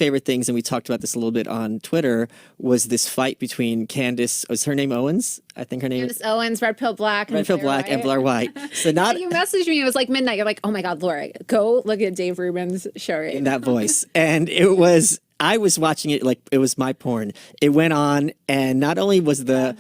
favorite things, and we talked about this a little bit on Twitter, was this fight between Candace, was her name Owens? I think her name Candace Owens, Red Pill Black, Red Pill Black, and Blair White. So not you messaged me. It was like midnight. You're like, oh my God, Laura, go look at Dave Rubin's show right in that voice, and it was. I was watching it like it was my porn. It went on, and not only was the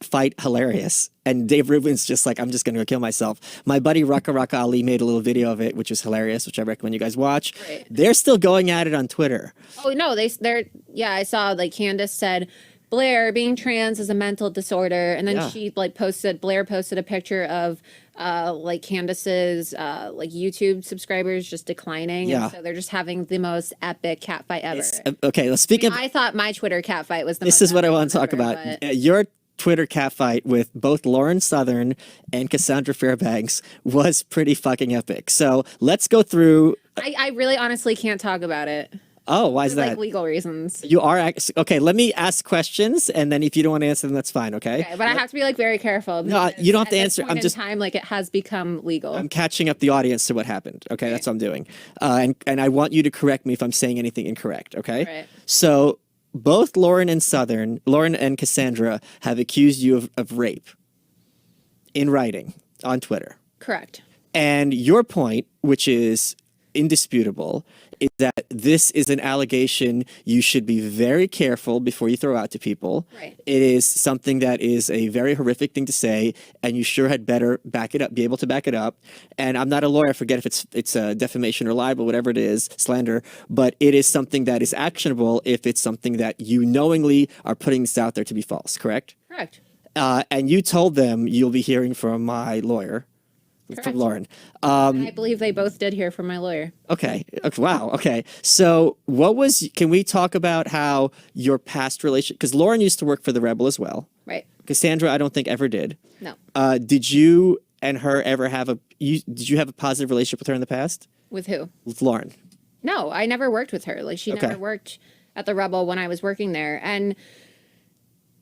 fight hilarious, and Dave Rubin's just like, I'm just going to go kill myself. My buddy Raka Raka Ali made a little video of it, which was hilarious, which I recommend you guys watch. Right. They're still going at it on Twitter. Oh, no, they're, yeah, I saw like Candace said, Blair, being trans is a mental disorder. And then she like Blair posted a picture of like Candace's like YouTube subscribers just declining. Yeah. And so they're just having the most epic cat fight ever. Okay, let's speak I thought my Twitter cat fight was the most. This is what I want to talk about. Your Twitter cat fight with both Lauren Southern and Cassandra Fairbanks was pretty fucking epic. So let's go through. I really honestly can't talk about it. Oh, why is that? Like legal reasons. You are okay. Let me ask questions, and then if you don't want to answer them, that's fine. Okay. Okay, but I have to be like very careful. No, you don't have to answer. I'm just time like it has become legal. I'm catching up the audience to what happened. Okay, that's what I'm doing, and I want you to correct me if I'm saying anything incorrect. Okay. Right. So both Lauren and Cassandra have accused you of rape in writing on Twitter. Correct. And your point, which is indisputable, is that this is an allegation you should be very careful before you throw out to people. Right. It is something that is a very horrific thing to say, and you sure had better back it up, be able to back it up. And I'm not a lawyer, I forget if it's defamation or libel, whatever it is, slander, but it is something that is actionable if it's something that you knowingly are putting this out there to be false, correct? Correct. And you told them you'll be hearing from my lawyer. Correct. From Lauren. I believe they both did hear from my lawyer. Okay. Wow. Okay. So can we talk about how your past relation, because Lauren used to work for the Rebel as well. Right. Cassandra, I don't think ever did. No. Did you and her ever have did you have a positive relationship with her in the past? With who? With Lauren. No, I never worked with her. Like she never worked at the Rebel when I was working there. And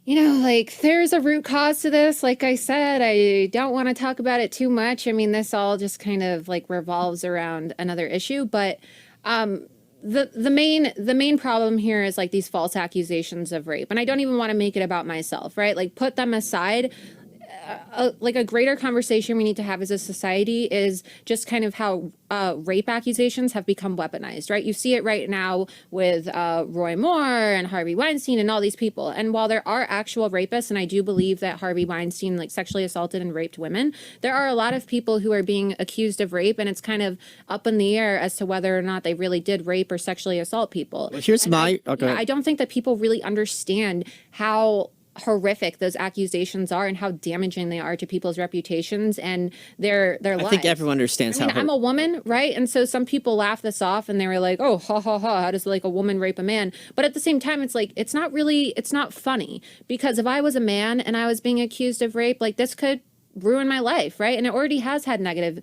you know, like, there's a root cause to this. Like I said, I don't want to talk about it too much. I mean, this all just kind of like revolves around another issue. But the main problem here is like these false accusations of rape. And I don't even want to make it about myself, right? Like, put them aside. Like a greater conversation we need to have as a society is just kind of how rape accusations have become weaponized, right? You see it right now with Roy Moore and Harvey Weinstein and all these people. And while there are actual rapists, and I do believe that Harvey Weinstein like sexually assaulted and raped women, there are a lot of people who are being accused of rape, and it's kind of up in the air as to whether or not they really did rape or sexually assault people. Well, here's I don't think that people really understand how horrific those accusations are and how damaging they are to people's reputations and their lives. I think everyone understands how. I'm a woman, right? And so some people laugh this off and they were like, oh, ha, ha, ha, how does like a woman rape a man? But at the same time, it's like, it's not funny, because if I was a man and I was being accused of rape, like this could ruin my life, right? And it already has had negative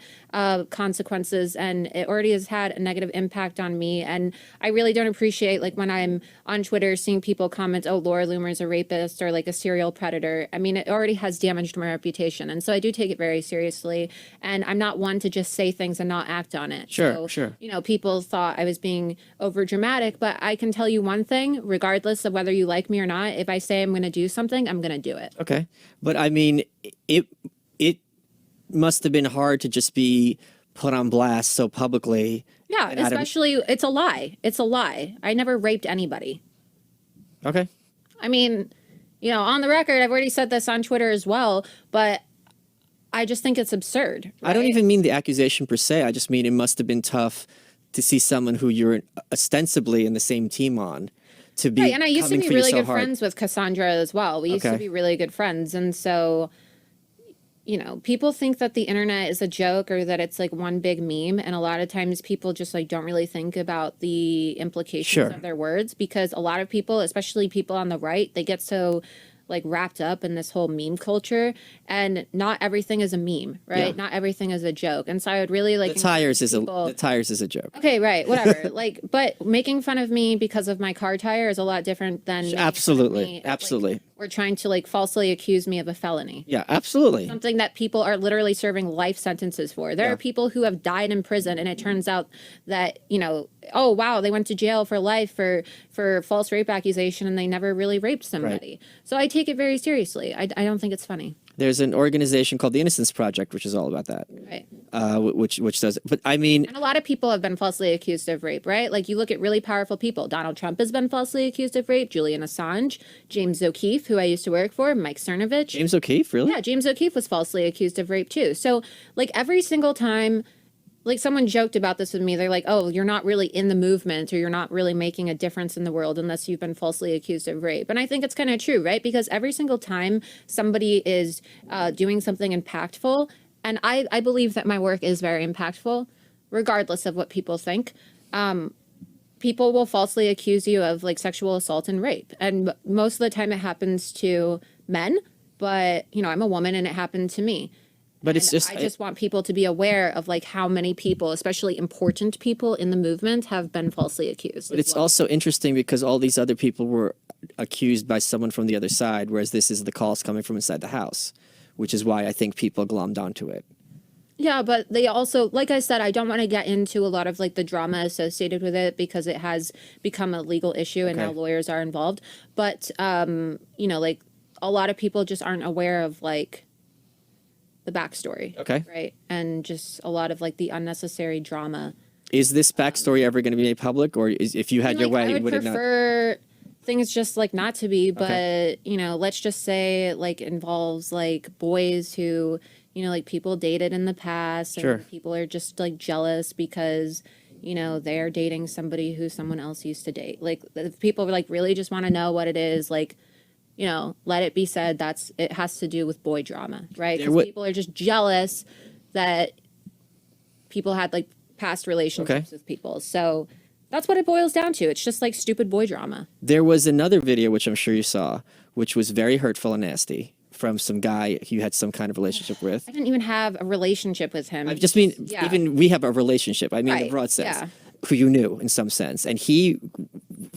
consequences, and it already has had a negative impact on me. And I really don't appreciate like when I'm on Twitter seeing people comment, oh, Laura Loomer is a rapist or like a serial predator. I mean, it already has damaged my reputation. And so I do take it very seriously. And I'm not one to just say things and not act on it. Sure. You know, people thought I was being over dramatic, but I can tell you one thing, regardless of whether you like me or not, if I say I'm going to do something, I'm going to do it. Okay. But I mean, it must have been hard to just be put on blast so publicly. Yeah, especially, it's a lie. It's a lie. I never raped anybody. Okay. I mean, you know, on the record, I've already said this on Twitter as well, but I just think it's absurd. Right? I don't even mean the accusation per se. I just mean it must have been tough to see someone who you're ostensibly in the same team on to be. Right, and I used to be really good hard. friends with Cassandra as well. We used to be really good friends. And so, you know, people think that the internet is a joke or that it's like one big meme. And a lot of times people just like don't really think about the implications of their words, because a lot of people, especially people on the right, they get so like wrapped up in this whole meme culture, and not everything is a meme, right? Not everything is a joke. And so I would really like the tires is a joke. Okay, right, whatever. Like, but making fun of me because of my car tire is a lot different than absolutely. or trying to like falsely accuse me of a felony. Yeah, absolutely. Something that people are literally serving life sentences for. There are people who have died in prison, and it turns out that, you know, oh wow, they went to jail for life for false rape accusation, and they never really raped somebody. So I take it very seriously. I don't think it's funny. There's an organization called the Innocence Project, which is all about that. Right. Which does, but I mean, and a lot of people have been falsely accused of rape, right? Like you look at really powerful people. Donald Trump has been falsely accused of rape. Julian Assange, James O'Keefe, who I used to work for, Mike Cernovich. James O'Keefe, really? Yeah, James O'Keefe was falsely accused of rape too. So like every single time, like someone joked about this with me, they're like, oh, you're not really in the movement, or you're not really making a difference in the world unless you've been falsely accused of rape. And I think it's kind of true, right? Because every single time somebody is doing something impactful, and I believe that my work is very impactful, regardless of what people think, people will falsely accuse you of like sexual assault and rape. And most of the time it happens to men, but you know, I'm a woman and it happened to me. But it's just, I just want people to be aware of like how many people, especially important people in the movement, have been falsely accused. But it's also interesting because all these other people were accused by someone from the other side, whereas this is the calls coming from inside the house, which is why I think people glommed onto it. Yeah, but they also, like I said, I don't want to get into a lot of like the drama associated with it because it has become a legal issue and now lawyers are involved. But, you know, like a lot of people just aren't aware of like the backstory. Okay. Right. And just a lot of like the unnecessary drama. Is this backstory ever going to be made public, or if you had your way, I would prefer things just like not to be, but you know, let's just say it like involves like boys who, you know, like people dated in the past, and people are just like jealous because, you know, they're dating somebody who someone else used to date. Like if people like really just want to know what it is, like, you know, let it be said that's it has to do with boy drama, right? Because people are just jealous that people had like past relationships with people. So that's what it boils down to. It's just like stupid boy drama. There was another video, which I'm sure you saw, which was very hurtful and nasty, from some guy you had some kind of relationship with. I didn't even have a relationship with him. I just mean, even we have a relationship. I mean, the broad sense, who you knew in some sense. And he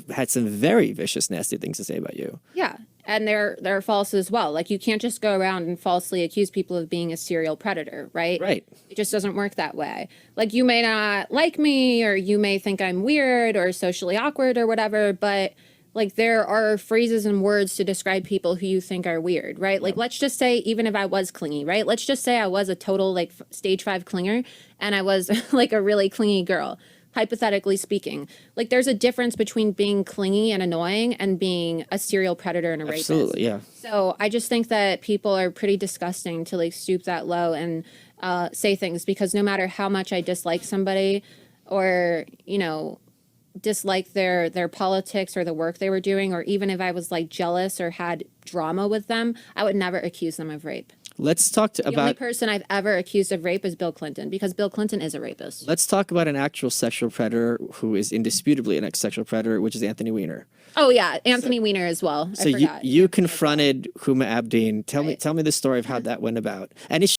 had some very vicious, nasty things to say about you. Yeah. And they're false as well. Like you can't just go around and falsely accuse people of being a serial predator, right? Right. It just doesn't work that way. Like you may not like me, or you may think I'm weird or socially awkward or whatever, but like there are phrases and words to describe people who you think are weird, right? Like let's just say, even if I was clingy, right? Let's just say I was a total like stage 5 clinger and I was like a really clingy girl. Hypothetically speaking, like there's a difference between being clingy and annoying and being a serial predator and a rapist. Absolutely, yeah. So I just think that people are pretty disgusting to like stoop that low and say things, because no matter how much I dislike somebody or, you know, dislike their politics or the work they were doing, or even if I was like jealous or had drama with them, I would never accuse them of rape. Let's talk about... The only person I've ever accused of rape is Bill Clinton, because Bill Clinton is a rapist. Let's talk about an actual sexual predator who is indisputably an ex-sexual predator, which is Anthony Weiner. Oh yeah, Anthony Weiner as well. So you confronted Huma Abedin. Tell me the story of how that went about. And it's